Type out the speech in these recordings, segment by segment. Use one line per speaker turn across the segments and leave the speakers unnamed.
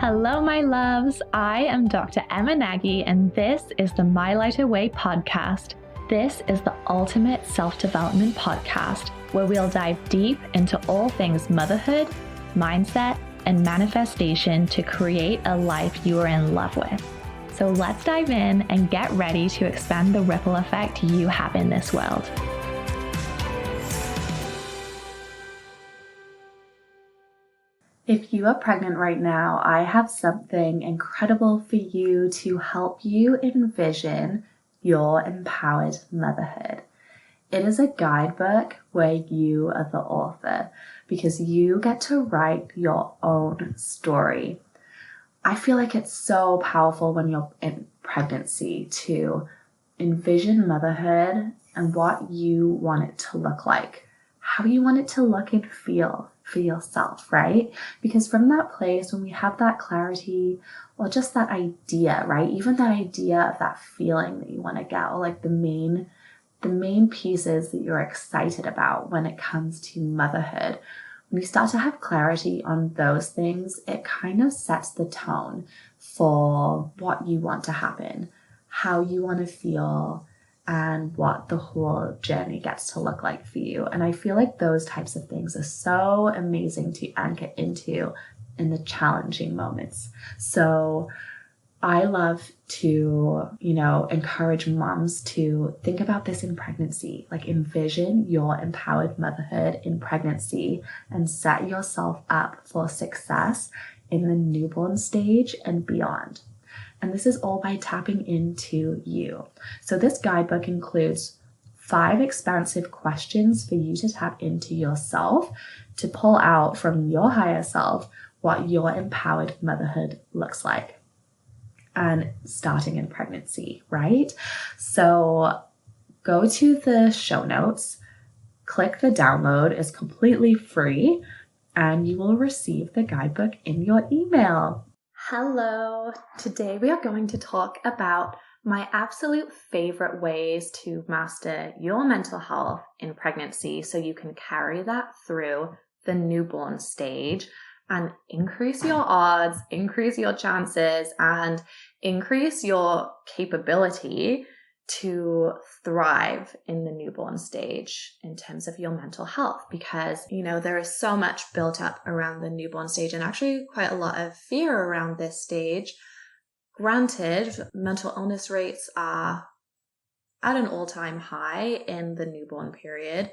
Hello, my loves. I am Dr. Emma Nagy, and this is the My Lighter Way podcast. This is the ultimate self-development podcast where we'll dive deep into all things motherhood, mindset, and manifestation to create a life you are in love with. So let's dive in and get ready to expand the ripple effect you have in this world. If you are pregnant right now, I have something incredible for you to help you envision your empowered motherhood. It is a guidebook where you are the author because you get to write your own story. I feel like it's so powerful when you're in pregnancy to envision motherhood and what you want it to look like, how you want it to look and feel for yourself, right? Because from that place, when we have that clarity or just that idea, right? Even that idea of that feeling that you want to get, or like the main pieces that you're excited about when it comes to motherhood, when you start to have clarity on those things, it kind of sets the tone for what you want to happen, how you want to feel, and what the whole journey gets to look like for you. And I feel like those types of things are so amazing to anchor into in the challenging moments. So I love to, encourage moms to think about this in pregnancy, like envision your empowered motherhood in pregnancy and set yourself up for success in the newborn stage and beyond. And this is all by tapping into you. So this guidebook includes 5 expansive questions for you to tap into yourself to pull out from your higher self what your empowered motherhood looks like. And starting in pregnancy, right? So go to the show notes, click the download, it's completely free, and you will receive the guidebook in your email. Hello, today we are going to talk about my absolute favorite ways to master your mental health in pregnancy so you can carry that through the newborn stage and increase your odds, increase your chances, and increase your capability to thrive in the newborn stage in terms of your mental health, because there is so much built up around the newborn stage and actually quite a lot of fear around this stage. Granted, mental illness rates are at an all-time high in the newborn period.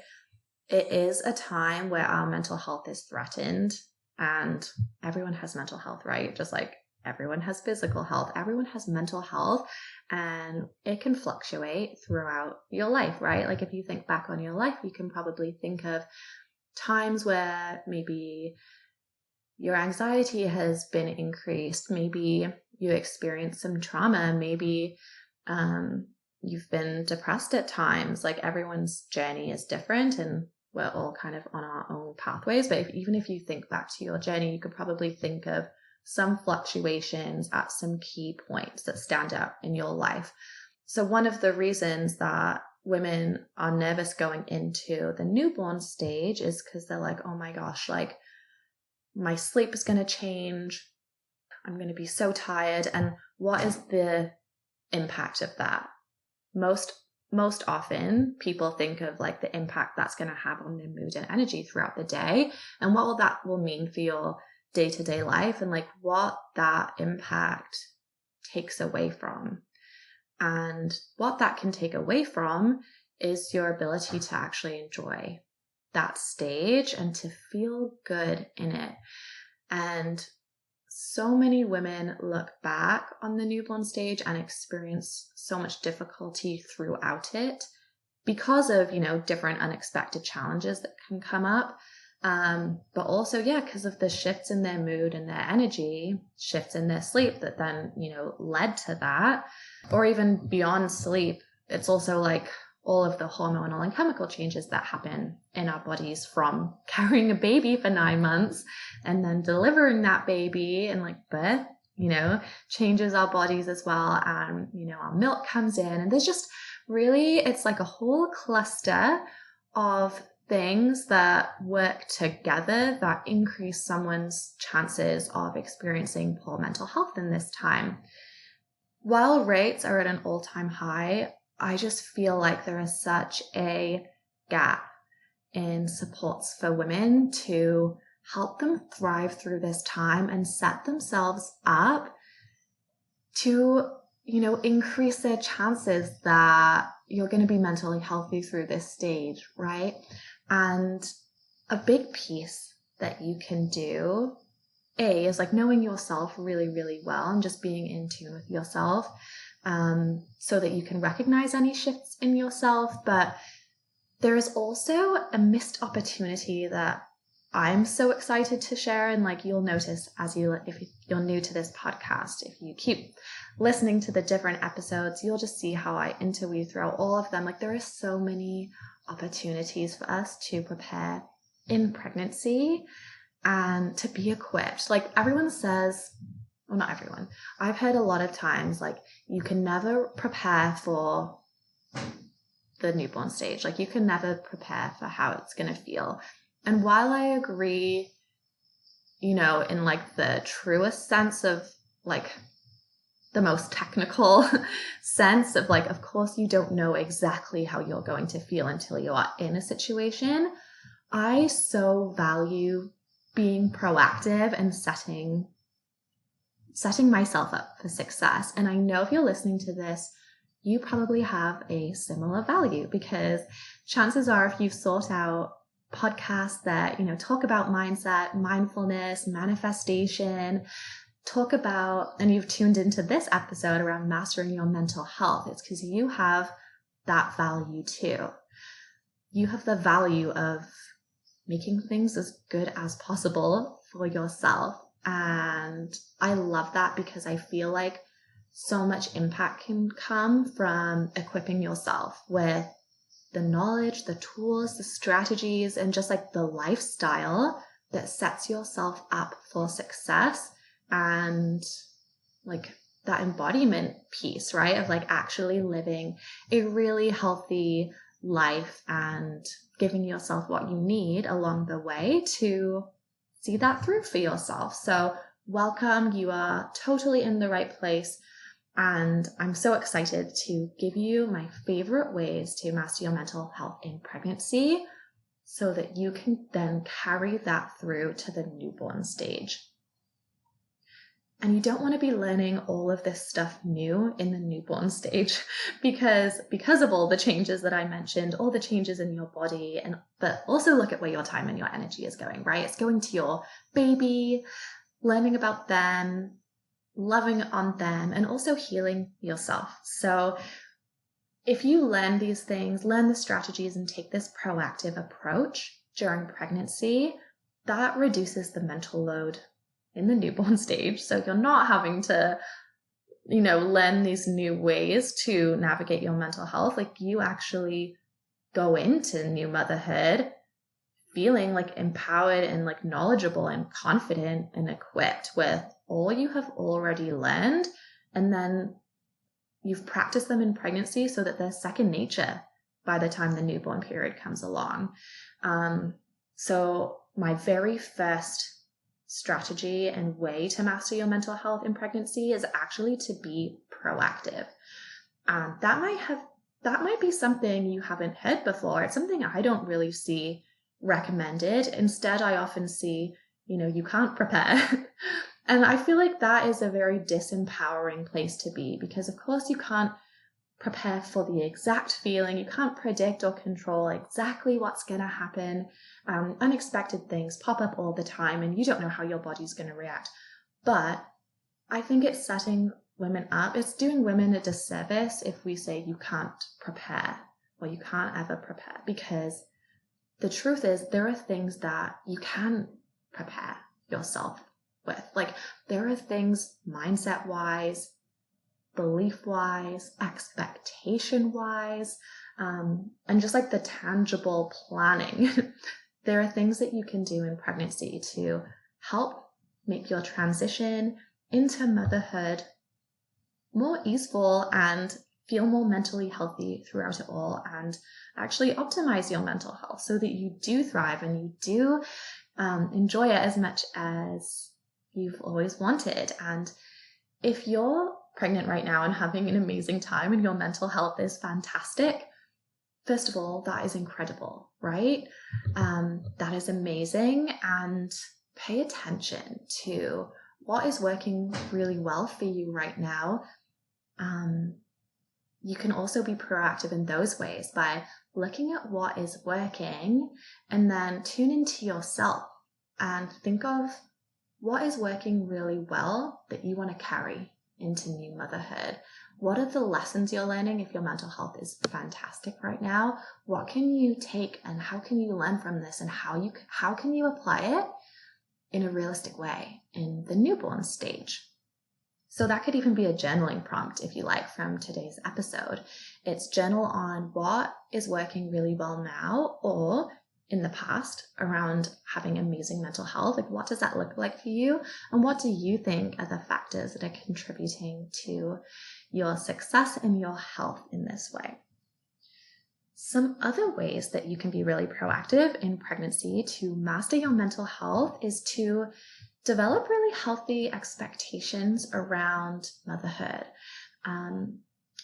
It is a time where our mental health is threatened, and everyone has mental health, right? Just like everyone has physical health, everyone has mental health, and it can fluctuate throughout your life, right? Like if you think back on your life, you can probably think of times where maybe your anxiety has been increased, maybe you experienced some trauma, maybe you've been depressed at times. Like everyone's journey is different and we're all kind of on our own pathways. But even if you think back to your journey, you could probably think of some fluctuations at some key points that stand out in your life. So one of the reasons that women are nervous going into the newborn stage is because they're like, oh my gosh, like my sleep is going to change. I'm going to be so tired. And what is the impact of that? Most often people think of like the impact that's going to have on their mood and energy throughout the day and what that will mean for your day-to-day life and like what that impact takes away from. And what that can take away from is your ability to actually enjoy that stage and to feel good in it. And so many women look back on the newborn stage and experience so much difficulty throughout it because of, different unexpected challenges that can come up. But also, because of the shifts in their mood and their energy, shifts in their sleep that then, led to that, or even beyond sleep. It's also like all of the hormonal and chemical changes that happen in our bodies from carrying a baby for 9 months and then delivering that baby and like birth, changes our bodies as well. And, our milk comes in and there's just really, it's like a whole cluster of things that work together that increase someone's chances of experiencing poor mental health in this time. While rates are at an all-time high, I just feel like there is such a gap in supports for women to help them thrive through this time and set themselves up to, increase their chances that you're going to be mentally healthy through this stage, right? And a big piece that you can do, is like knowing yourself really, really well and just being in tune with yourself, so that you can recognize any shifts in yourself. But there is also a missed opportunity that I'm so excited to share. And like, you'll notice if you're new to this podcast, if you keep listening to the different episodes, you'll just see how I interweave throughout all of them. Like, there are so many opportunities for us to prepare in pregnancy and to be equipped. Like, everyone says, well, not everyone, I've heard a lot of times, like, you can never prepare for the newborn stage. Like, you can never prepare for how it's going to feel. And while I agree, in like the truest sense of like the most technical sense of like, of course you don't know exactly how you're going to feel until you are in a situation, I so value being proactive and setting myself up for success. And I know if you're listening to this, you probably have a similar value, because chances are, if you've sought out podcasts that, talk about mindset, mindfulness, manifestation, and you've tuned into this episode around mastering your mental health, it's because you have that value too. You have the value of making things as good as possible for yourself. And I love that, because I feel like so much impact can come from equipping yourself with the knowledge, the tools, the strategies, and just like the lifestyle that sets yourself up for success. And like that embodiment piece, right? Of like actually living a really healthy life and giving yourself what you need along the way to see that through for yourself. So welcome, you are totally in the right place. And I'm so excited to give you my favorite ways to master your mental health in pregnancy, so that you can then carry that through to the newborn stage. And you don't want to be learning all of this stuff new in the newborn stage, because of all the changes that I mentioned, all the changes in your body, but also look at where your time and your energy is going, right? It's going to your baby, learning about them, loving on them, and also healing yourself. So if you learn these things, learn the strategies, and take this proactive approach during pregnancy, that reduces the mental load in the newborn stage. So you're not having to, learn these new ways to navigate your mental health. Like, you actually go into new motherhood feeling like empowered and like knowledgeable and confident and equipped with all you have already learned. And then you've practiced them in pregnancy so that they're second nature by the time the newborn period comes along. So my very first strategy and way to master your mental health in pregnancy is actually to be proactive. That might be something you haven't heard before. It's something I don't really see recommended. Instead, I often see, you can't prepare. And I feel like that is a very disempowering place to be, because of course you can't prepare for the exact feeling. You can't predict or control exactly what's going to happen. Unexpected things pop up all the time, and you don't know how your body's going to react. But I think it's setting women up. It's doing women a disservice if we say you can't prepare, or you can't ever prepare, because the truth is there are things that you can prepare yourself with. Like, there are things mindset-wise, belief-wise, expectation-wise, and just like the tangible planning. There are things that you can do in pregnancy to help make your transition into motherhood more easeful and feel more mentally healthy throughout it all and actually optimize your mental health so that you do thrive and you do enjoy it as much as you've always wanted. And if you're pregnant right now and having an amazing time and your mental health is fantastic, first of all, that is incredible, right? That is amazing. And pay attention to what is working really well for you right now. You can also be proactive in those ways by looking at what is working and then tune into yourself and think of what is working really well that you want to carry into new motherhood. What are the lessons you're learning if your mental health is fantastic right now? What can you take and how can you learn from this, and how can you apply it in a realistic way in the newborn stage? So that could even be a journaling prompt, if you like, from today's episode. It's journal on what is working really well now or in the past around having amazing mental health. Like, what does that look like for you? And what do you think are the factors that are contributing to your success and your health in this way? Some other ways that you can be really proactive in pregnancy to master your mental health is to develop really healthy expectations around motherhood,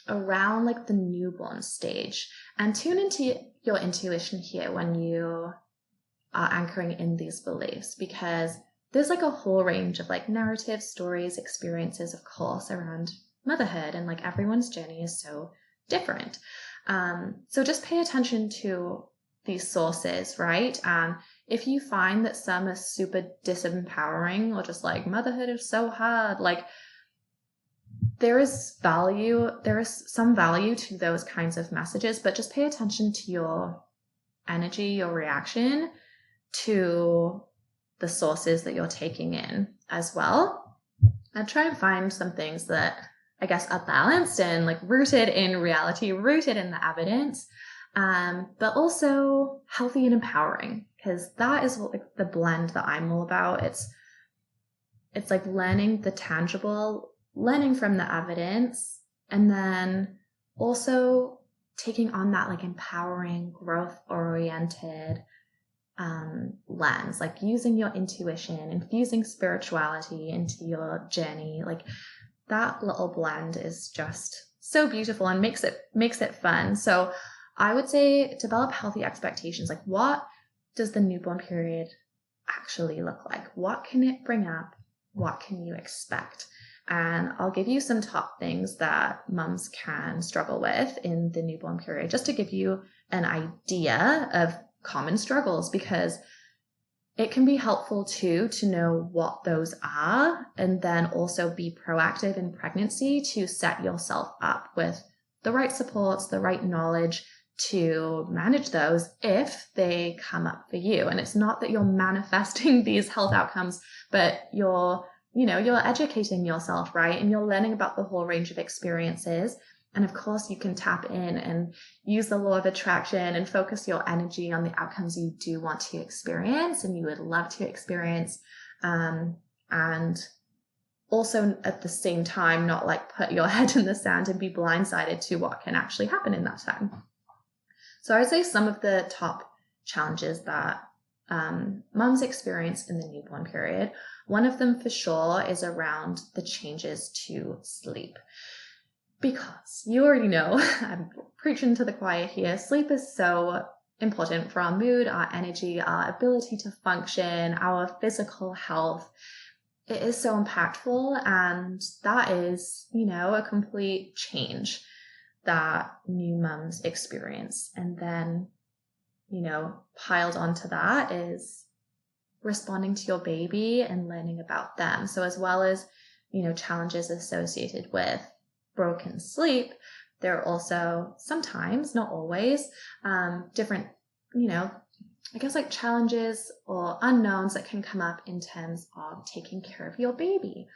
around like the newborn stage, and tune into your intuition here when you are anchoring in these beliefs, because there's like a whole range of like narratives, stories, experiences, of course, around motherhood, and like everyone's journey is so different. So just pay attention to these sources, right? If you find that some are super disempowering or just like motherhood is so hard, like there is some value to those kinds of messages, but just pay attention to your energy, your reaction to the sources that you're taking in as well. And try and find some things that I guess are balanced and like rooted in reality, rooted in the evidence, but also healthy and empowering, because that is what, like, the blend that I'm all about. It's like learning the tangible, learning from the evidence, and then also taking on that like empowering, growth-oriented lens, like using your intuition, infusing spirituality into your journey. Like that little blend is just so beautiful and makes it fun. So I would say develop healthy expectations. Like, what does the newborn period actually look like? What can it bring up? What can you expect? And I'll give you some top things that mums can struggle with in the newborn period, just to give you an idea of common struggles, because it can be helpful too to know what those are, and then also be proactive in pregnancy to set yourself up with the right supports, the right knowledge to manage those if they come up for you. And it's not that you're manifesting these health outcomes, but you're educating yourself, right? And you're learning about the whole range of experiences. And of course, you can tap in and use the law of attraction and focus your energy on the outcomes you do want to experience and you would love to experience. And also at the same time, not like put your head in the sand and be blindsided to what can actually happen in that time. So I would say some of the top challenges that mums experience in the newborn period, one of them for sure is around the changes to sleep. Because you already know, I'm preaching to the choir here, sleep is so important for our mood, our energy, our ability to function, our physical health. It is so impactful, and that is, a complete change that new mums experience. And then, piled onto that is responding to your baby and learning about them. So as well as, challenges associated with broken sleep, there are also sometimes, not always, different, I guess like challenges or unknowns that can come up in terms of taking care of your baby.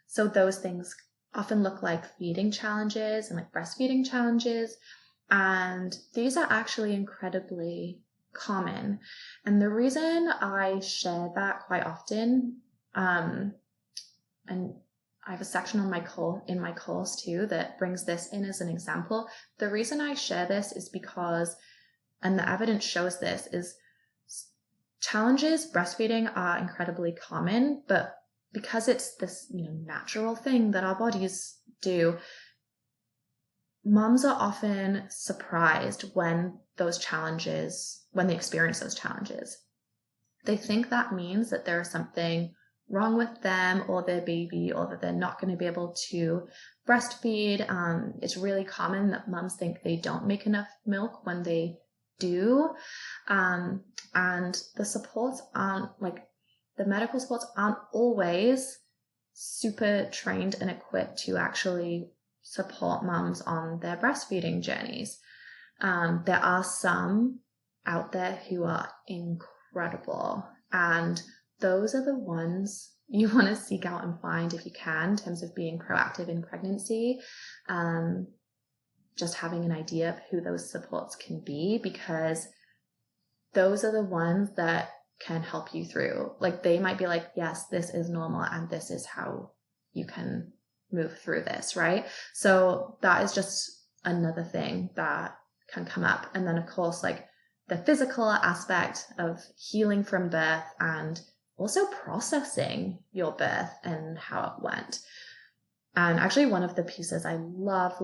So those things often look like feeding challenges and like breastfeeding challenges. And these are actually incredibly common. And the reason I share that quite often, and
I have a section on in my course too that brings this in as an example. The reason I share this is because, and the evidence shows this, is challenges breastfeeding are incredibly common, but because it's this, natural thing that our bodies do, moms are often surprised when they experience those challenges. They think that means that there is something wrong with them or their baby, or that they're not going to be able to breastfeed. It's really common that moms think they don't make enough milk when they do. And the supports aren't, the medical supports aren't always super trained and equipped to actually support moms on their breastfeeding journeys. There are some out there who are incredible, and those are the ones you want to seek out and find if you can, in terms of being proactive in pregnancy. Just having an idea of who those supports can be, because those are the ones that can help you through. They might be like, yes, this is normal and this is how you can move through this, right? So that is just another thing that can come up. And then of course, the physical aspect of healing from birth, and also processing your birth and how it went. And actually one of the pieces I love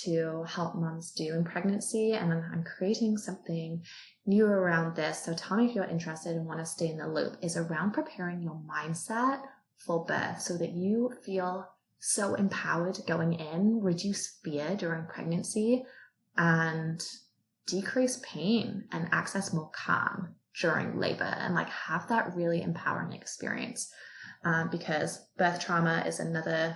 to help moms do in pregnancy, and I'm creating something new around this, so tell me if you're interested and want to stay in the loop, is around preparing your mindset for birth so that you feel so empowered going in, reduce fear during pregnancy, and decrease pain and access more calm during labor, and have that really empowering experience. Because birth trauma is another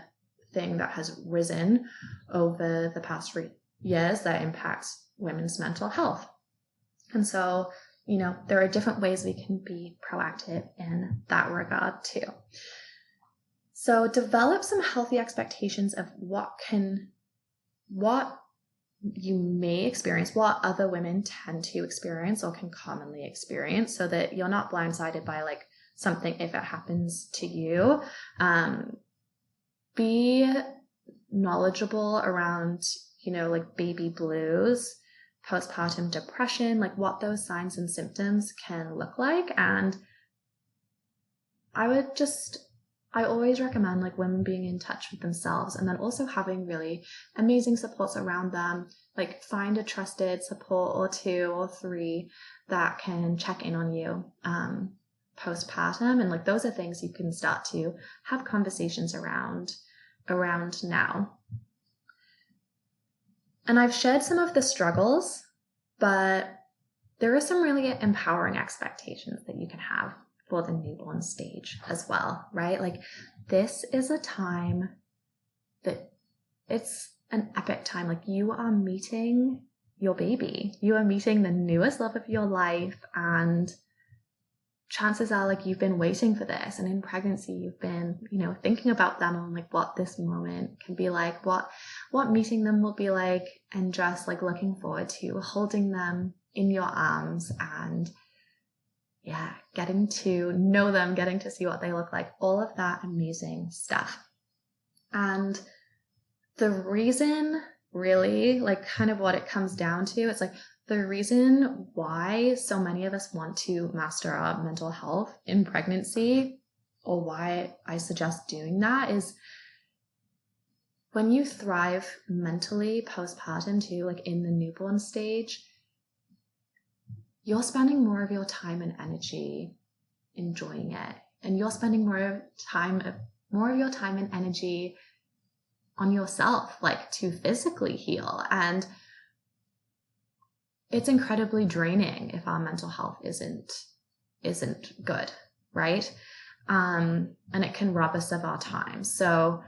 thing that has risen over the past 3 years that impacts women's mental health. And so, there are different ways we can be proactive in that regard too. So develop some healthy expectations of what you may experience, what other women tend to experience or can commonly experience, so that you're not blindsided by something if it happens to you. Be knowledgeable around, baby blues, postpartum depression, what those signs and symptoms can look like. And I always recommend women being in touch with themselves, and then also having really amazing supports around them. Find a trusted support or 2 or 3 that can check in on you postpartum. And those are things you can start to have conversations around now. And I've shared some of the struggles, but there are some really empowering expectations that you can have for the newborn stage as well, right? This is a time that it's an epic time. You are meeting your baby. You are meeting the newest love of your life, and chances are you've been waiting for this, and in pregnancy you've been thinking about them and what this moment can be like, what meeting them will be like, and just looking forward to holding them in your arms and getting to know them, getting to see what they look like, all of that amazing stuff. And the reason really, kind of what it comes down to, it's the reason why so many of us want to master our mental health in pregnancy, or why I suggest doing that, is when you thrive mentally postpartum too, in the newborn stage, you're spending more of your time and energy enjoying it. And you're spending more of your time and energy on yourself, to physically heal. And it's incredibly draining if our mental health isn't good, right? And it can rob us of our time. So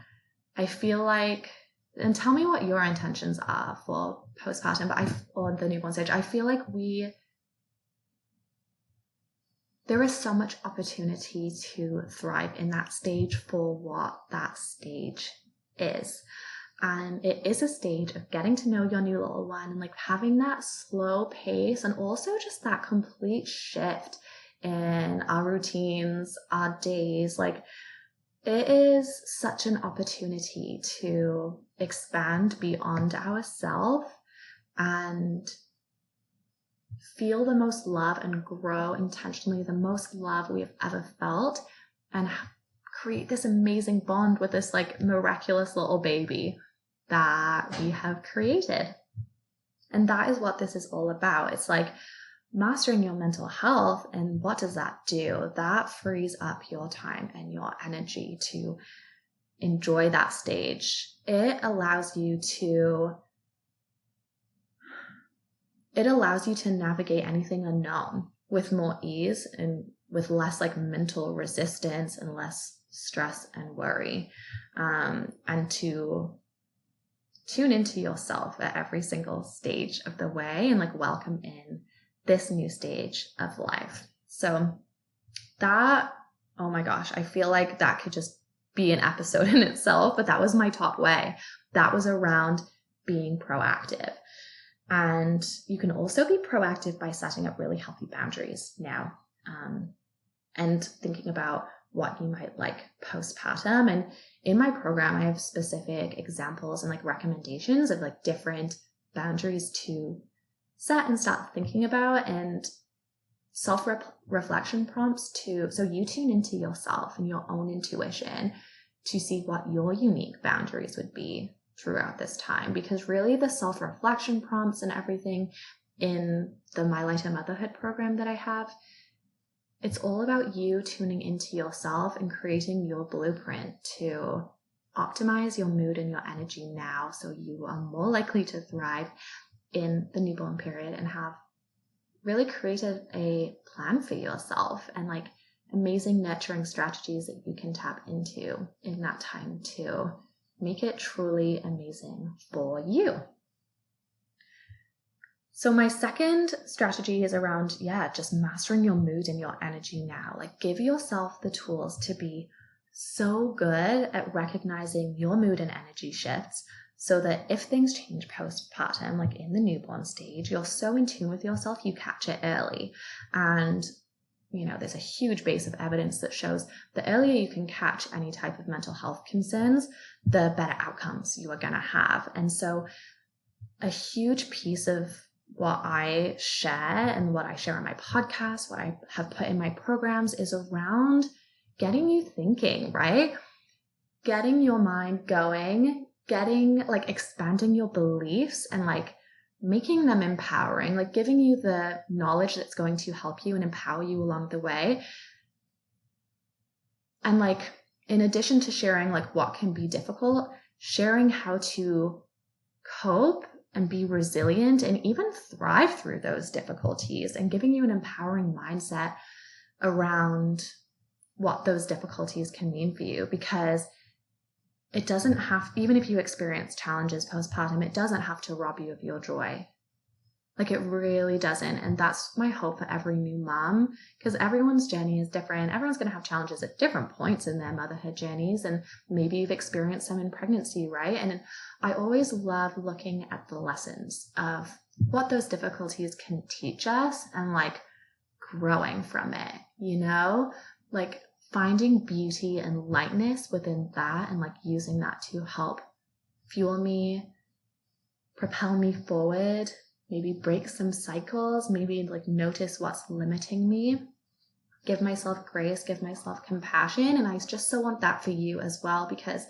I feel and tell me what your intentions are for postpartum, or the newborn stage. I feel there is so much opportunity to thrive in that stage for what that stage is. And it is a stage of getting to know your new little one, and having that slow pace, and also just that complete shift in our routines, our days. it is such an opportunity to expand beyond ourselves and feel the most love and grow intentionally the most love we've ever felt, and create this amazing bond with this like miraculous little baby that we have created. And that is what this is all about. It's like mastering your mental health. And what does that do? That frees up your time and your energy to enjoy that stage. It allows you to navigate anything unknown with more ease and with less like mental resistance and less stress and worry, and to tune into yourself at every single stage of the way and like welcome in this new stage of life. So that, oh my gosh, I feel like that could just be an episode in itself, but that was my top way. That was around being proactive. And you can also be proactive by setting up really healthy boundaries now, and thinking about what you might like postpartum. And in my program, I have specific examples and like recommendations of like different boundaries to set and start thinking about, and self-reflection prompts so you tune into yourself and your own intuition to see what your unique boundaries would be throughout this time. Because really the self-reflection prompts and everything in the My Lighter Motherhood program that I have, it's all about you tuning into yourself and creating your blueprint to optimize your mood and your energy now, so you are more likely to thrive in the newborn period and have really created a plan for yourself and like amazing nurturing strategies that you can tap into in that time to make it truly amazing for you. So my second strategy is around, just mastering your mood and your energy now. Like give yourself the tools to be so good at recognizing your mood and energy shifts, so that if things change postpartum, like in the newborn stage, you're so in tune with yourself, you catch it early. And there's a huge base of evidence that shows the earlier you can catch any type of mental health concerns, the better outcomes you are going to have. And so a huge piece of what I share and what I share on my podcast, what I have put in my programs, is around getting you thinking, right? Getting your mind going, expanding your beliefs and making them empowering, giving you the knowledge that's going to help you and empower you along the way. And in addition to sharing what can be difficult, sharing how to cope and be resilient and even thrive through those difficulties, and giving you an empowering mindset around what those difficulties can mean for you. Because it doesn't have, even if you experience challenges postpartum, it doesn't have to rob you of your joy. It really doesn't. And that's my hope for every new mom, because everyone's journey is different. Everyone's going to have challenges at different points in their motherhood journeys. And maybe you've experienced some in pregnancy, right? And I always love looking at the lessons of what those difficulties can teach us and growing from it, finding beauty and lightness within that, and using that to help fuel me, propel me forward, maybe break some cycles, maybe notice what's limiting me, give myself grace, give myself compassion. And I just so want that for you as well, because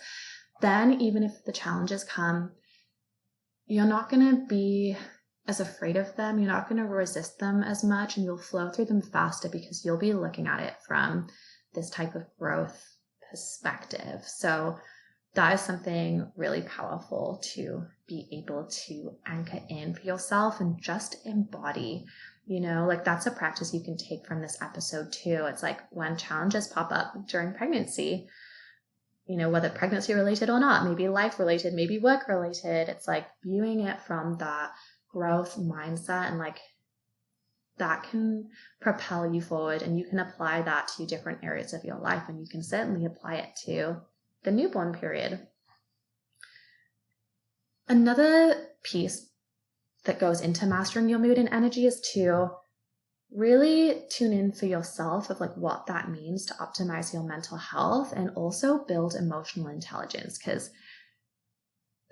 then even if the challenges come, you're not going to be as afraid of them. You're not going to resist them as much, and you'll flow through them faster because you'll be looking at it from this type of growth perspective. So that is something really powerful to be able to anchor in for yourself and just embody. That's a practice you can take from this episode too. It's when challenges pop up during pregnancy, whether pregnancy related or not, maybe life related, maybe work related, it's viewing it from that growth mindset, and that can propel you forward, and you can apply that to different areas of your life, and you can certainly apply it to the newborn period. Another piece that goes into mastering your mood and energy is to really tune in for yourself of like what that means to optimize your mental health and also build emotional intelligence, because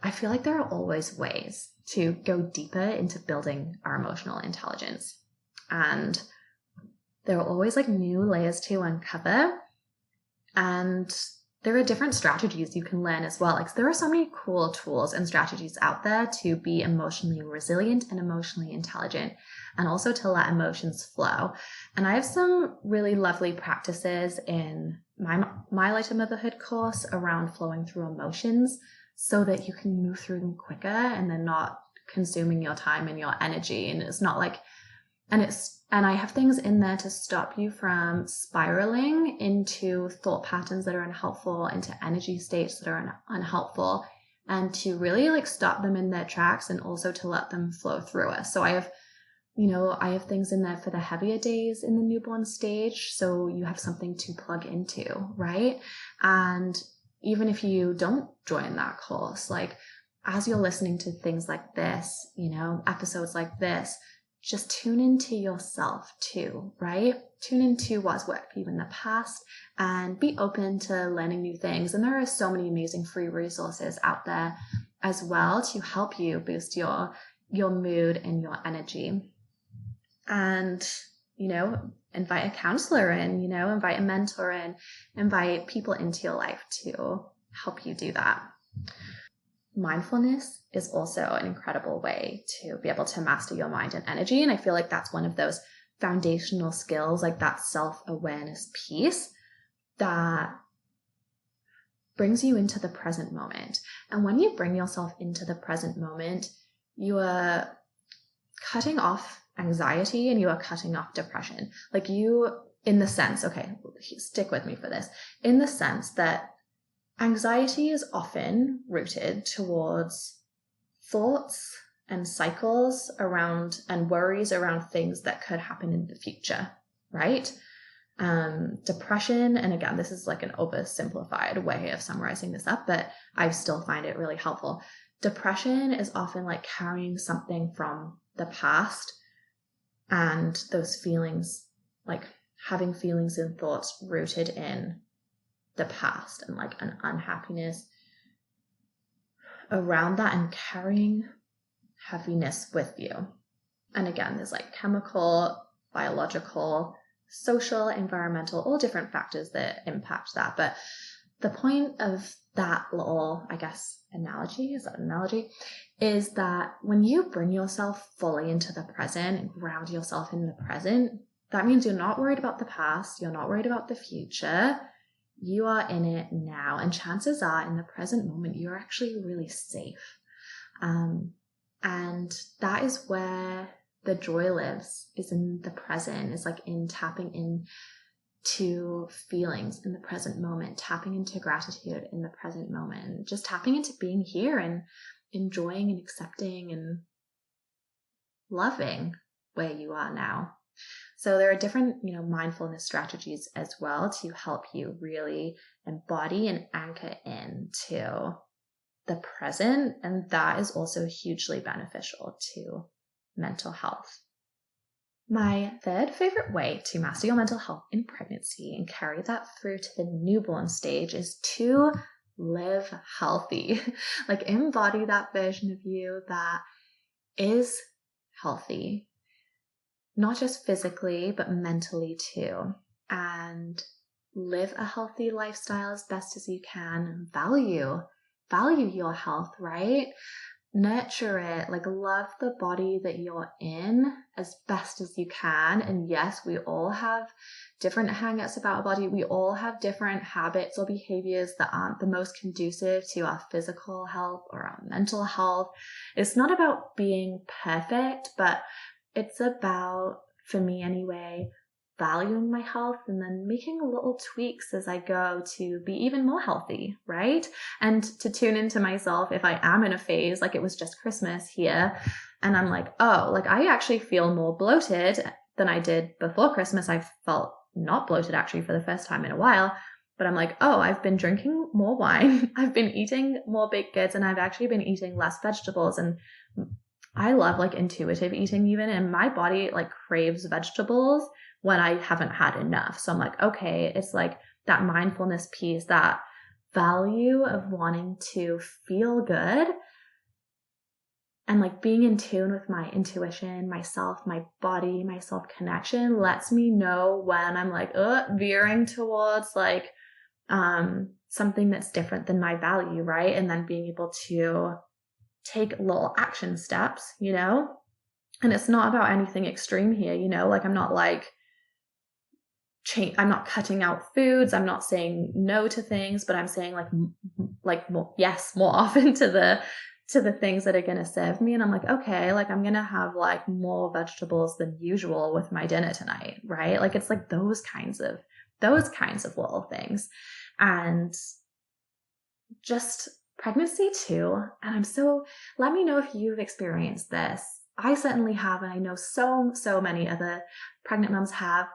I feel like there are always ways to go deeper into building our emotional intelligence. And there are always like new layers to uncover. And there are different strategies you can learn as well. Like there are so many cool tools and strategies out there to be emotionally resilient and emotionally intelligent, and also to let emotions flow. And I have some really lovely practices in my Lighter Motherhood course around flowing through emotions so that you can move through them quicker and they're not consuming your time and your energy. And it's not like, and I have things in there to stop you from spiraling into thought patterns that are unhelpful, into energy states that are unhelpful, and to really like stop them in their tracks and also to let them flow through us. So I have things in there for the heavier days in the newborn stage. So you have something to plug into, right? And even if you don't join that course, like as you're listening to things like this, episodes like this, just tune into yourself too, right? Tune into what's worked for you in the past and be open to learning new things. And there are so many amazing free resources out there as well to help you boost your mood and your energy. And, invite a counselor in, invite a mentor in, invite people into your life to help you do that. Mindfulness is also an incredible way to be able to master your mind and energy. And I feel like that's one of those foundational skills, like that self-awareness piece that brings you into the present moment. And when you bring yourself into the present moment, you are cutting off anxiety and you are cutting off depression. Like in the sense, okay, stick with me for this, in the sense that anxiety is often rooted towards thoughts and cycles around and worries around things that could happen in the future, right? Depression, and again, this is like an oversimplified way of summarizing this up, but I still find it really helpful. Depression is often like carrying something from the past and those feelings, like having feelings and thoughts rooted in the past and like an unhappiness around that and carrying heaviness with you. And again, there's like chemical, biological, social, environmental, all different factors that impact that. But the point of that little, I guess, analogy, is that an analogy? Is that when you bring yourself fully into the present and ground yourself in the present, that means you're not worried about the past, you're not worried about the future, you are in it now. And chances are in the present moment, you're actually really safe. And that is where the joy lives, is in the present, is like in tapping into feelings in the present moment, tapping into gratitude in the present moment, just tapping into being here and enjoying and accepting and loving where you are now. So there are different, mindfulness strategies as well to help you really embody and anchor into the present. And that is also hugely beneficial to mental health. My third favorite way to master your mental health in pregnancy and carry that through to the newborn stage is to live healthy. Like embody that version of you that is healthy, not just physically, but mentally too. And live a healthy lifestyle as best as you can. Value your health, right? Nurture it, like love the body that you're in as best as you can. And yes, we all have different hang-ups about our body. We all have different habits or behaviors that aren't the most conducive to our physical health or our mental health. It's not about being perfect, but it's about, for me anyway, valuing my health and then making little tweaks as I go to be even more healthy, right? And to tune into myself if I am in a phase, like it was just Christmas here, and I'm like, oh, like I actually feel more bloated than I did before Christmas. I felt not bloated actually for the first time in a while, but I'm like, oh, I've been drinking more wine, I've been eating more baked goods, and I've actually been eating less vegetables and I love like intuitive eating even, and my body like craves vegetables when I haven't had enough. So I'm like, okay, it's like that mindfulness piece, that value of wanting to feel good and like being in tune with my intuition, myself, my body, my self connection lets me know when I'm like, veering towards like something that's different than my value, right? And then being able to take little action steps, you know? And it's not about anything extreme here, you know? Like I'm not like I'm not cutting out foods, I'm not saying no to things, but I'm saying like more, yes, more often to the things that are going to serve me. And I'm like, okay, like I'm going to have like more vegetables than usual with my dinner tonight, right? Like it's like those kinds of little things. And just pregnancy too. And let me know if you've experienced this. I certainly have, and I know so many other pregnant moms have.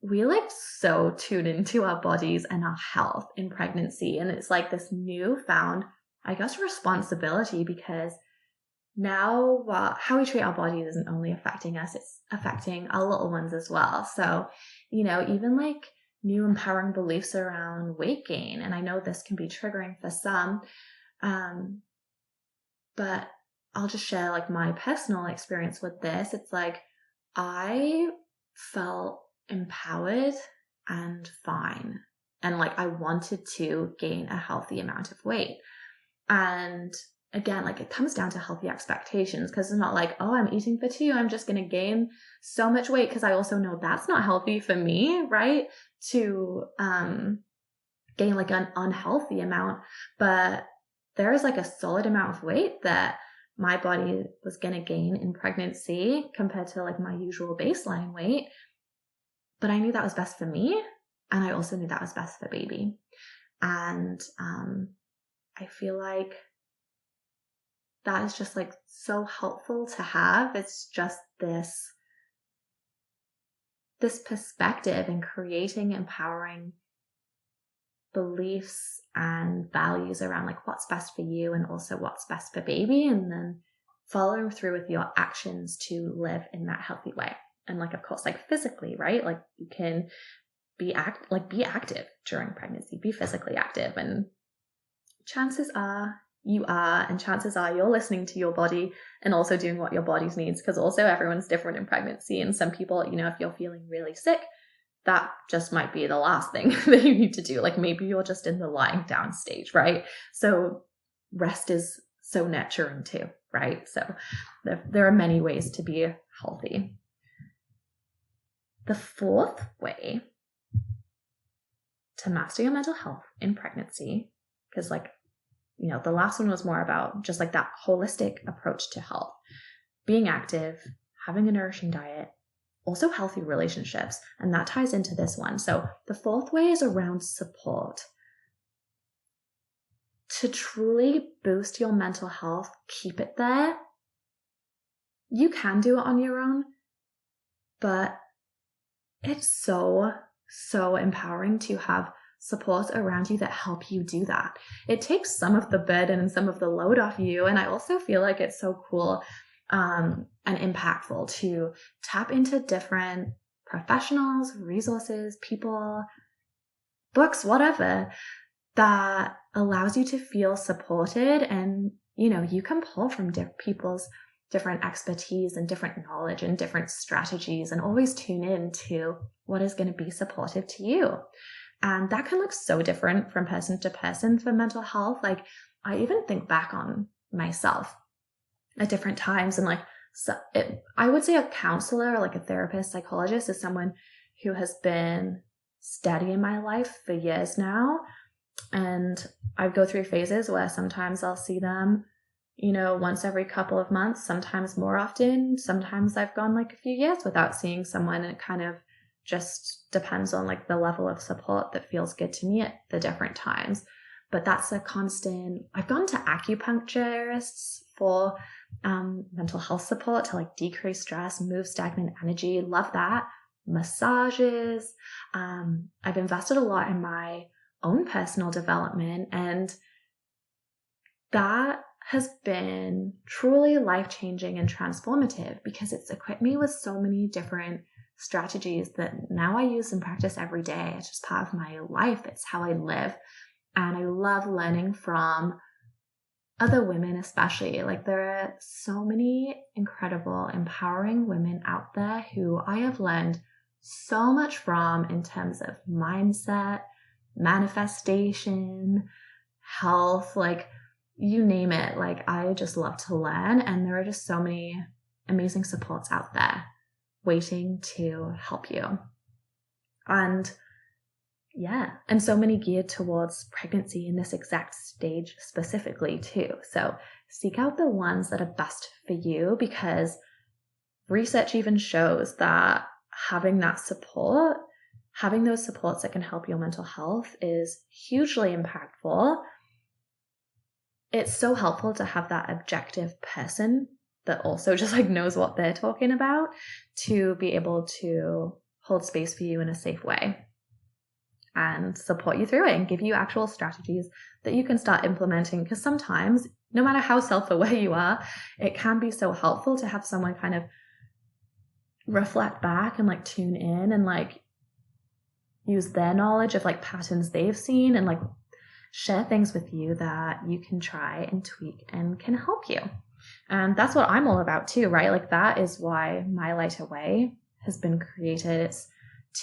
We like so tune into our bodies and our health in pregnancy. And it's like this newfound, I guess, responsibility, because now how we treat our bodies isn't only affecting us, it's affecting our little ones as well. So, you know, even like new empowering beliefs around weight gain. And I know this can be triggering for some, but I'll just share like my personal experience with this. It's like I felt empowered and fine. And like I wanted to gain a healthy amount of weight. And again, like it comes down to healthy expectations, because it's not like, oh, I'm eating for two, I'm just going to gain so much weight, because I also know that's not healthy for me, right? To gain like an unhealthy amount. But there is like a solid amount of weight that my body was going to gain in pregnancy compared to like my usual baseline weight. But I knew that was best for me. And I also knew that was best for baby. And I feel like that is just like so helpful to have. It's just this perspective and creating empowering beliefs and values around like what's best for you and also what's best for baby, and then following through with your actions to live in that healthy way. And like, of course, like physically, right? Like you can be active during pregnancy, be physically active. And chances are you are, and chances are you're listening to your body and also doing what your body needs, because also everyone's different in pregnancy. And some people, you know, if you're feeling really sick, that just might be the last thing that you need to do. Like maybe you're just in the lying down stage, right? So rest is so nurturing too, right? So there are many ways to be healthy. The fourth way to master your mental health in pregnancy, because like, you know, the last one was more about just like that holistic approach to health, being active, having a nourishing diet, also healthy relationships. And that ties into this one. So the fourth way is around support. To truly boost your mental health, keep it there. You can do it on your own, but it's so empowering to have support around you that help you do that. It takes some of the burden and some of the load off you. And I also feel like it's so cool and impactful to tap into different professionals, resources, people, books, whatever, that allows you to feel supported. And, you know, you can pull from people's different expertise and different knowledge and different strategies, and always tune in to what is going to be supportive to you. And that can look so different from person to person for mental health. Like I even think back on myself at different times, and like, I would say a counselor or like a therapist, psychologist is someone who has been steady in my life for years now. And I go through phases where sometimes I'll see them, you know, once every couple of months, sometimes more often. Sometimes I've gone like a few years without seeing someone, and it kind of just depends on like the level of support that feels good to me at the different times. But that's a constant. I've gone to acupuncturists for mental health support to like decrease stress, move stagnant energy. Love that. Massages. I've invested a lot in my own personal development, and that has been truly life-changing and transformative because it's equipped me with so many different strategies that now I use and practice every day. It's just part of my life. It's how I live. And I love learning from other women, especially. Like, there are so many incredible, empowering women out there who I have learned so much from in terms of mindset, manifestation, health, like you name it. Like, I just love to learn, and there are just so many amazing supports out there waiting to help you. And yeah, and so many geared towards pregnancy in this exact stage specifically too. So seek out the ones that are best for you, because research even shows that having that support, having those supports that can help your mental health is hugely impactful. It's so helpful to have that objective person that also just like knows what they're talking about to be able to hold space for you in a safe way and support you through it and give you actual strategies that you can start implementing. Because sometimes, no matter how self-aware you are, it can be so helpful to have someone kind of reflect back and like tune in and like use their knowledge of like patterns they've seen and like share things with you that you can try and tweak and can help you. And that's what I'm all about too, right? Like, that is why My Lighter Way has been created. It's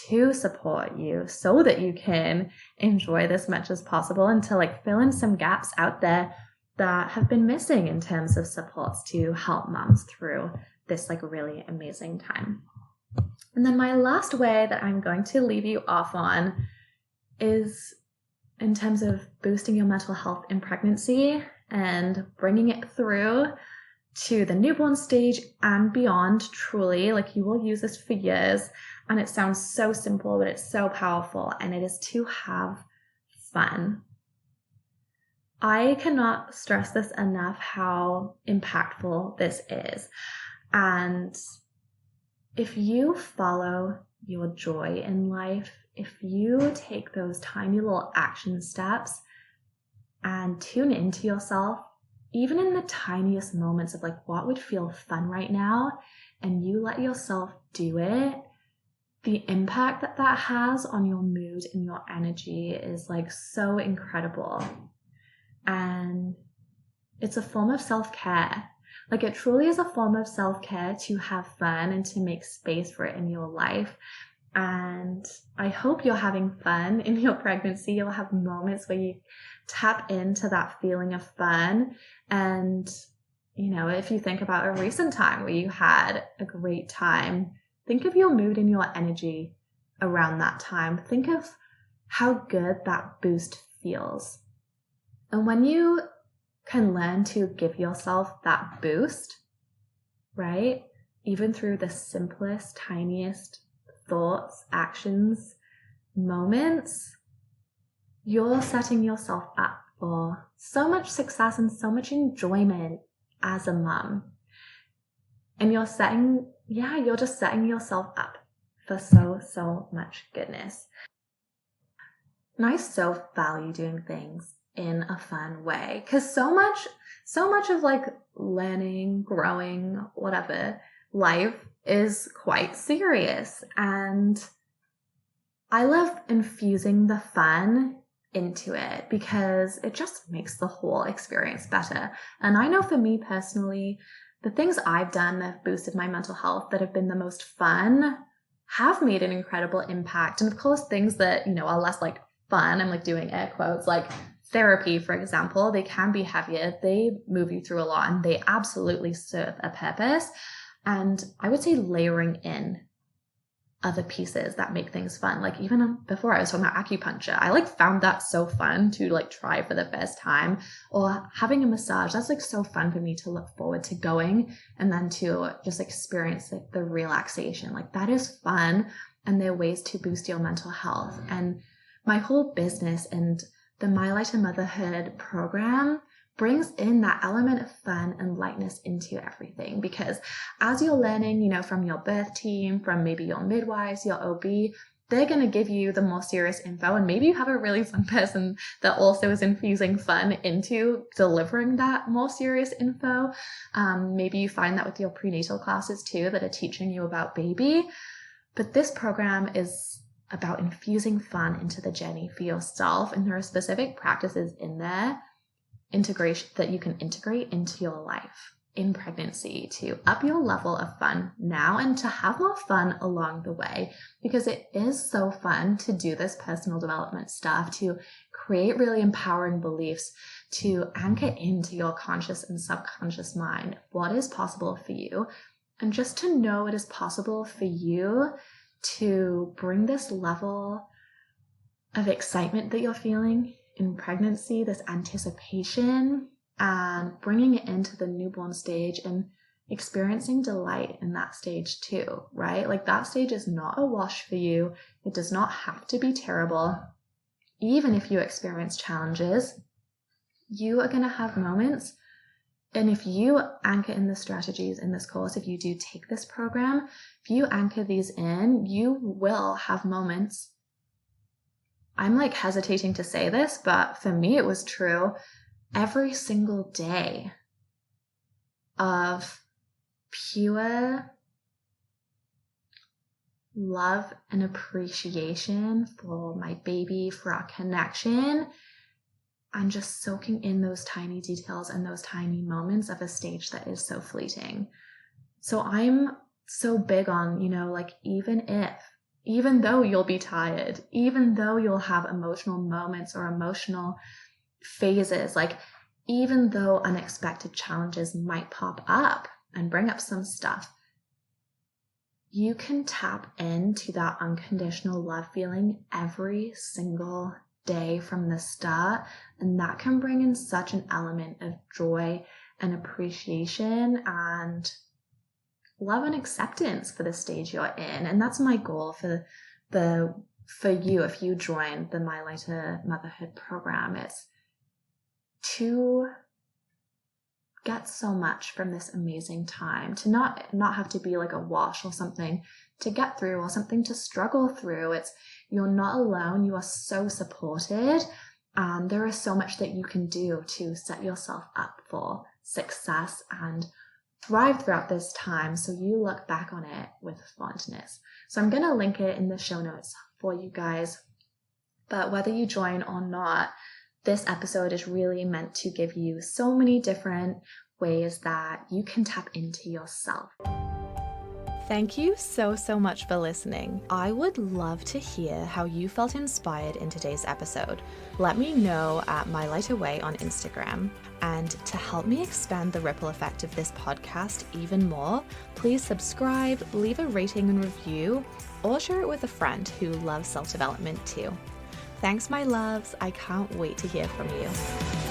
to support you so that you can enjoy this much as possible and to like fill in some gaps out there that have been missing in terms of supports to help moms through this like really amazing time. And then my last way that I'm going to leave you off on is in terms of boosting your mental health in pregnancy and bringing it through to the newborn stage and beyond. Truly, like, you will use this for years, and it sounds so simple, but it's so powerful, and it is to have fun. I cannot stress this enough, how impactful this is. And if you follow your joy in life, if you take those tiny little action steps and tune into yourself, even in the tiniest moments of like what would feel fun right now, and you let yourself do it, the impact that that has on your mood and your energy is like so incredible. And it's a form of self-care. Like, it truly is a form of self-care to have fun and to make space for it in your life. And I hope you're having fun in your pregnancy. You'll have moments where you tap into that feeling of fun. And, you know, if you think about a recent time where you had a great time, think of your mood and your energy around that time. Think of how good that boost feels. And when you can learn to give yourself that boost, right? Even through the simplest, tiniest thoughts, actions, moments, you're setting yourself up for so much success and so much enjoyment as a mom. And you're just setting yourself up for so much goodness. And I so value doing things in a fun way, because so much of like learning, growing, whatever, life is quite serious. And I love infusing the fun into it because it just makes the whole experience better. And I know for me personally, the things I've done that have boosted my mental health, that have been the most fun, have made an incredible impact. And of course, things that, you know, are less like fun, I'm like doing air quotes, like therapy, for example, they can be heavier. They move you through a lot, and they absolutely serve a purpose. And I would say layering in other pieces that make things fun. Like, even before I was talking about acupuncture, I like found that so fun to like try for the first time. Or having a massage, that's like so fun for me to look forward to going, and then to just experience like the relaxation. Like, that is fun. And there are ways to boost your mental health. And my whole business and the My Lighter Motherhood program brings in that element of fun and lightness into everything. Because as you're learning, you know, from your birth team, from maybe your midwives, your OB, they're going to give you the more serious info. And maybe you have a really fun person that also is infusing fun into delivering that more serious info. Maybe you find that with your prenatal classes too, that are teaching you about baby. But this program is about infusing fun into the journey for yourself. And there are specific practices in there, integration that you can integrate into your life in pregnancy to up your level of fun now and to have more fun along the way, because it is so fun to do this personal development stuff, to create really empowering beliefs, to anchor into your conscious and subconscious mind what is possible for you, and just to know it is possible for you to bring this level of excitement that you're feeling in pregnancy, this anticipation, and bringing it into the newborn stage and experiencing delight in that stage too, right? Like that stage is not a wash for you. It does not have to be terrible. Even if you experience challenges, you are going to have moments. And if you anchor in the strategies in this course, if you do take this program, if you anchor these in, you will have moments. I'm like hesitating to say this, but for me, it was true. Every single day of pure love and appreciation for my baby, for our connection, and just soaking in those tiny details and those tiny moments of a stage that is so fleeting. So I'm so big on, like even though you'll be tired, even though you'll have emotional moments or emotional phases, like even though unexpected challenges might pop up and bring up some stuff, you can tap into that unconditional love feeling every single day from the start, and that can bring in such an element of joy and appreciation and love and acceptance for the stage you're in. And that's my goal for you if you join the My Lighter Motherhood program. It's to get so much from this amazing time, to not have to be like a wash or something to get through or something to struggle through. You're not alone. You are so supported. There is so much that you can do to set yourself up for success and thrive throughout this time, so you look back on it with fondness. So I'm going to link it in the show notes for you guys. But whether you join or not, this episode is really meant to give you so many different ways that you can tap into yourself.
Thank you so much for listening. I would love to hear how you felt inspired in today's episode. Let me know at My Lighter Way on Instagram. And to help me expand the ripple effect of this podcast even more, please subscribe, leave a rating and review, or share it with a friend who loves self-development too. Thanks, my loves. I can't wait to hear from you.